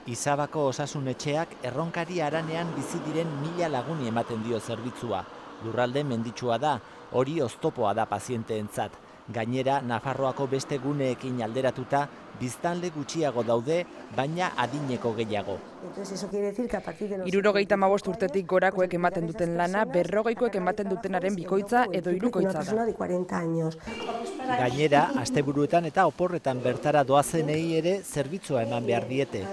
Izabako osasun etxeak erronkari haranean bizi diren 1000 laguni ematen dio zerbitzua. Lurralde menditsua da, hori oztopoa da pazienteentzat. Gainera, Nafarroako beste guneekin alderatuta, biztanle gutxiago daude, baina adineko gehiago. 75 urtetik gorakoek ematen duten lana, 40koek ematen dutenaren bikoitza edo hirukoitza da. Gainera, asteburuetan eta oporretan bertara doazenei ere zerbitzua eman behar diete.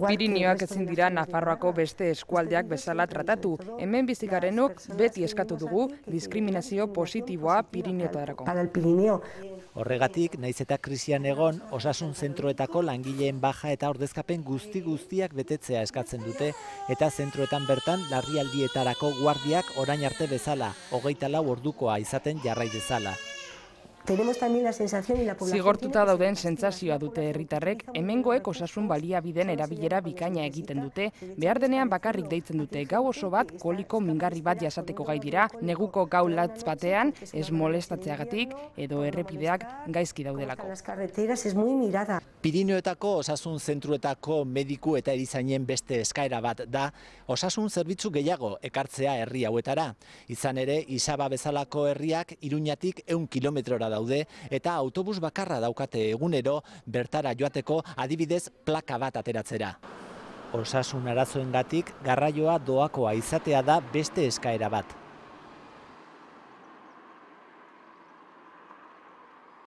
Pirinioak ezin dira Nafarroako beste eskualdeak bezala tratatu. Hemen bizikarenok beti eskatu dugu diskriminazio positiboa Pirinioetarako. Horregatik, naiz eta krisian egon, osasun zentroetako langileen baja eta ordezkapen guztiak betetzea eskatzen dute, eta zentroetan bertan larrialdietarako guardiak orain arte bezala, 24 ordukoa izaten jarrai dezala. Zigortuta dauden sentsazioa dute herritarrek, hemengoek osasun baliabideen erabilera bikaina egiten dute, behar denean bakarrik deitzen dute gau oso bat koliko mingarri bat jasateko gai dira, neguko gau latz batean, ez molestatzeagatik edo errepideak gaizki daudelako. Pirinioetako osasun zentruetako mediku eta erizainen beste eskaera bat da, osasun zerbitzu gehiago ekartzea herri hauetara. Izan ere, Izaba bezalako herriak Iruñatik 100 kilometrora daude eta autobus bakarra daukate egunero bertara joateko adibidez plaka bat ateratzera. Osasun arazoengatik garraioa doakoa izatea da beste eskaera bat.